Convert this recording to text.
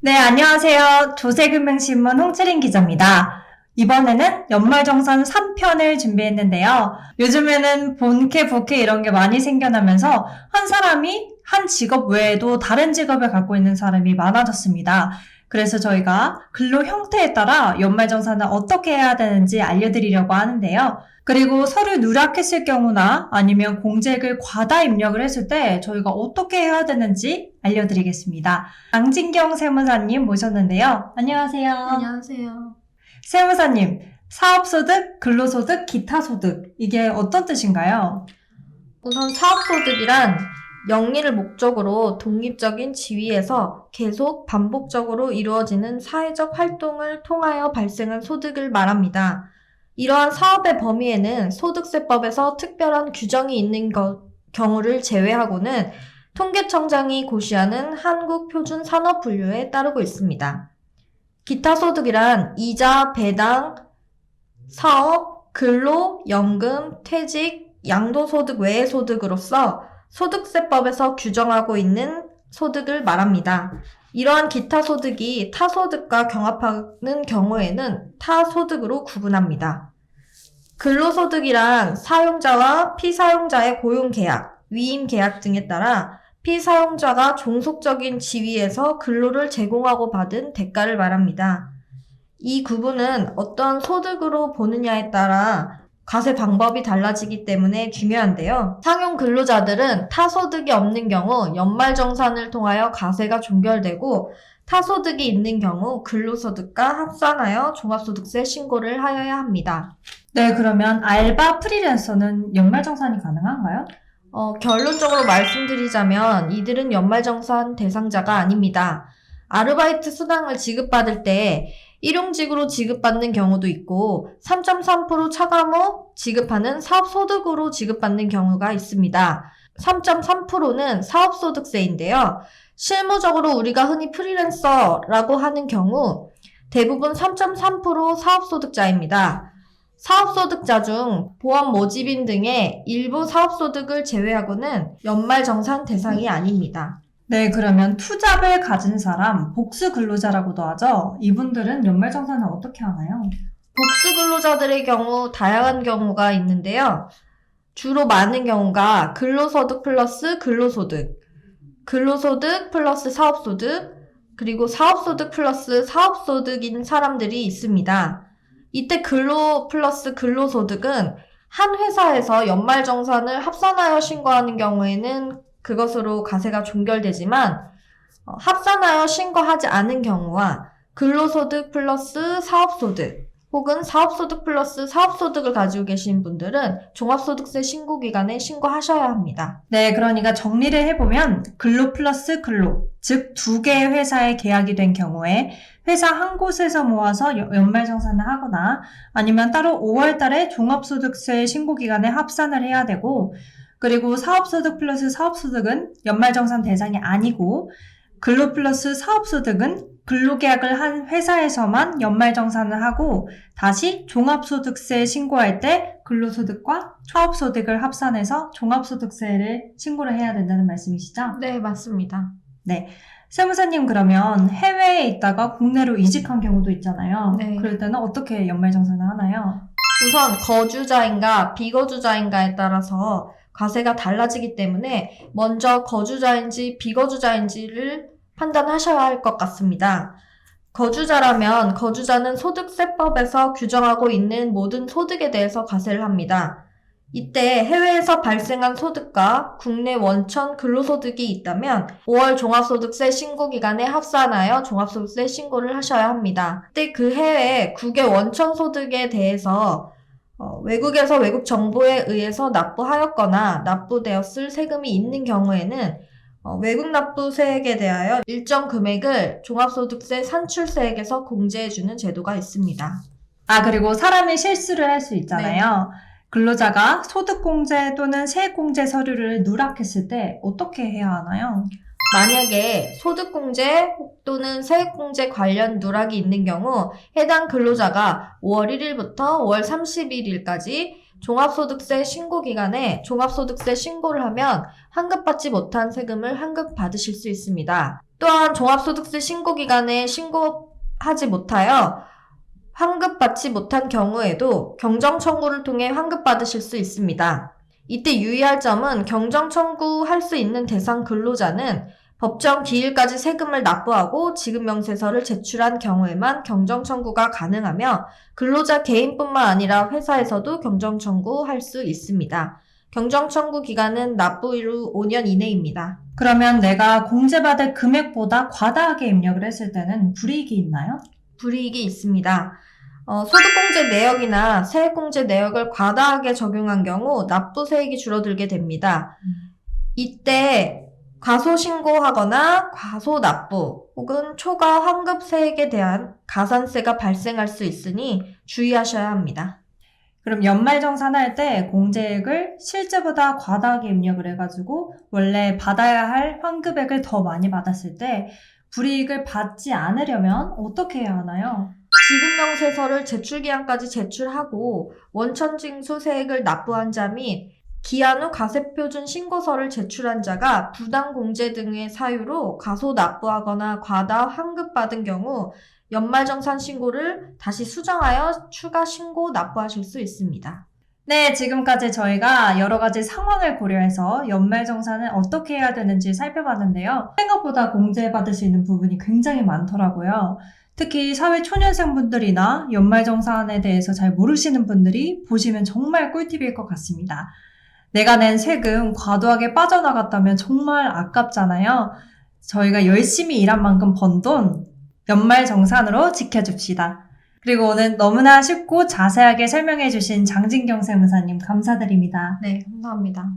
네, 안녕하세요. 조세금융신문 홍채린 기자입니다. 이번에는 연말정산 3편을 준비했는데요. 요즘에는 본캐, 부캐 이런 게 많이 생겨나면서 한 사람이 한 직업 외에도 다른 직업을 갖고 있는 사람이 많아졌습니다. 그래서 저희가 근로 형태에 따라 연말정산을 어떻게 해야 되는지 알려드리려고 하는데요. 그리고 서류 누락했을 경우나 아니면 공직을 과다 입력을 했을 때 저희가 어떻게 해야 되는지 알려드리겠습니다. 강진경 세무사님 모셨는데요. 안녕하세요. 안녕하세요. 세무사님, 사업소득, 근로소득, 기타소득 이게 어떤 뜻인가요? 우선 사업소득이란 영리를 목적으로 독립적인 지위에서 계속 반복적으로 이루어지는 사회적 활동을 통하여 발생한 소득을 말합니다. 이러한 사업의 범위에는 소득세법에서 특별한 규정이 있는 경우를 제외하고는 통계청장이 고시하는 한국표준산업분류에 따르고 있습니다. 기타소득이란 이자, 배당, 사업, 근로, 연금, 퇴직, 양도소득 외의 소득으로서 소득세법에서 규정하고 있는 소득을 말합니다. 이러한 기타 소득이 타소득과 경합하는 경우에는 타소득으로 구분합니다. 근로소득이란 사용자와 피사용자의 고용계약, 위임계약 등에 따라 피사용자가 종속적인 지위에서 근로를 제공하고 받은 대가를 말합니다. 이 구분은 어떤 소득으로 보느냐에 따라 과세 방법이 달라지기 때문에 중요한데요. 상용 근로자들은 타소득이 없는 경우 연말정산을 통하여 과세가 종결되고 타소득이 있는 경우 근로소득과 합산하여 종합소득세 신고를 하여야 합니다. 네, 그러면 알바 프리랜서는 연말정산이 가능한가요? 결론적으로 말씀드리자면 이들은 연말정산 대상자가 아닙니다. 아르바이트 수당을 지급받을 때 일용직으로 지급받는 경우도 있고 3.3% 차감 후 지급하는 사업소득으로 지급받는 경우가 있습니다. 3.3%는 사업소득세인데요. 실무적으로 우리가 흔히 프리랜서라고 하는 경우 대부분 3.3% 사업소득자입니다. 사업소득자 중 보험 모집인 등의 일부 사업소득을 제외하고는 연말정산 대상이 아닙니다. 네, 그러면 투잡을 가진 사람, 복수 근로자라고도 하죠. 이분들은 연말정산을 어떻게 하나요? 복수 근로자들의 경우 다양한 경우가 있는데요. 주로 많은 경우가 근로소득 플러스 근로소득, 근로소득 플러스 사업소득, 그리고 사업소득 플러스 사업소득인 사람들이 있습니다. 이때 근로 플러스 근로소득은 한 회사에서 연말정산을 합산하여 신고하는 경우에는 그것으로 과세가 종결되지만 합산하여 신고하지 않은 경우와 근로소득 플러스 사업소득 혹은 사업소득 플러스 사업소득을 가지고 계신 분들은 종합소득세 신고기간에 신고하셔야 합니다. 네, 그러니까 정리를 해보면 근로 플러스 근로, 즉 두 개의 회사에 계약이 된 경우에 회사 한 곳에서 모아서 연말정산을 하거나 아니면 따로 5월 달에 종합소득세 신고기간에 합산을 해야 되고, 그리고 사업소득 플러스 사업소득은 연말정산 대상이 아니고 근로 플러스 사업소득은 근로계약을 한 회사에서만 연말정산을 하고 다시 종합소득세 신고할 때 근로소득과 사업소득을 합산해서 종합소득세를 신고를 해야 된다는 말씀이시죠? 네, 맞습니다. 네. 세무사님, 그러면 해외에 있다가 국내로 이직한 경우도 있잖아요. 네. 그럴 때는 어떻게 연말정산을 하나요? 우선 거주자인가 비거주자인가에 따라서 과세가 달라지기 때문에 먼저 거주자인지 비거주자인지를 판단하셔야 할 것 같습니다. 거주자라면 거주자는 소득세법에서 규정하고 있는 모든 소득에 대해서 과세를 합니다. 이때 해외에서 발생한 소득과 국내 원천 근로소득이 있다면 5월 종합소득세 신고기간에 합산하여 종합소득세 신고를 하셔야 합니다. 그때 그 해외 국외 원천 소득에 대해서 외국에서 외국 정보에 의해서 납부하였거나 납부되었을 세금이 있는 경우에는 외국 납부세액에 대하여 일정 금액을 종합소득세 산출세액에서 공제해주는 제도가 있습니다. 그리고 사람이 실수를 할 수 있잖아요. 네. 근로자가 소득공제 또는 세액공제 서류를 누락했을 때 어떻게 해야 하나요? 만약에 소득공제 또는 세액공제 관련 누락이 있는 경우 해당 근로자가 5월 1일부터 5월 31일까지 종합소득세 신고기간에 종합소득세 신고를 하면 환급받지 못한 세금을 환급받으실 수 있습니다. 또한 종합소득세 신고기간에 신고하지 못하여 환급받지 못한 경우에도 경정청구를 통해 환급받으실 수 있습니다. 이때 유의할 점은 경정청구할 수 있는 대상 근로자는 법정 기일까지 세금을 납부하고 지급명세서를 제출한 경우에만 경정청구가 가능하며 근로자 개인뿐만 아니라 회사에서도 경정청구할 수 있습니다. 경정청구 기간은 납부일 후 5년 이내입니다. 그러면 내가 공제받을 금액보다 과다하게 입력을 했을 때는 불이익이 있나요? 불이익이 있습니다. 소득공제 내역이나 세액공제 내역을 과다하게 적용한 경우 납부세액이 줄어들게 됩니다. 이때 과소신고하거나 과소납부 혹은 초과 환급세액에 대한 가산세가 발생할 수 있으니 주의하셔야 합니다. 그럼 연말정산할 때 공제액을 실제보다 과다하게 입력을 해가지고 원래 받아야 할 환급액을 더 많이 받았을 때 불이익을 받지 않으려면 어떻게 해야 하나요? 지급명세서를 제출기한까지 제출하고 원천징수세액을 납부한 자 및 기한 후 가세표준 신고서를 제출한 자가 부당공제 등의 사유로 과소납부하거나 과다 환급받은 경우 연말정산 신고를 다시 수정하여 추가 신고 납부하실 수 있습니다. 네, 지금까지 저희가 여러 가지 상황을 고려해서 연말정산을 어떻게 해야 되는지 살펴봤는데요. 생각보다 공제받을 수 있는 부분이 굉장히 많더라고요. 특히 사회초년생분들이나 연말정산에 대해서 잘 모르시는 분들이 보시면 정말 꿀팁일 것 같습니다. 내가 낸 세금 과도하게 빠져나갔다면 정말 아깝잖아요. 저희가 열심히 일한 만큼 번 돈 연말정산으로 지켜줍시다. 그리고 오늘 너무나 쉽고 자세하게 설명해주신 장진경 세무사님 감사드립니다. 네, 감사합니다.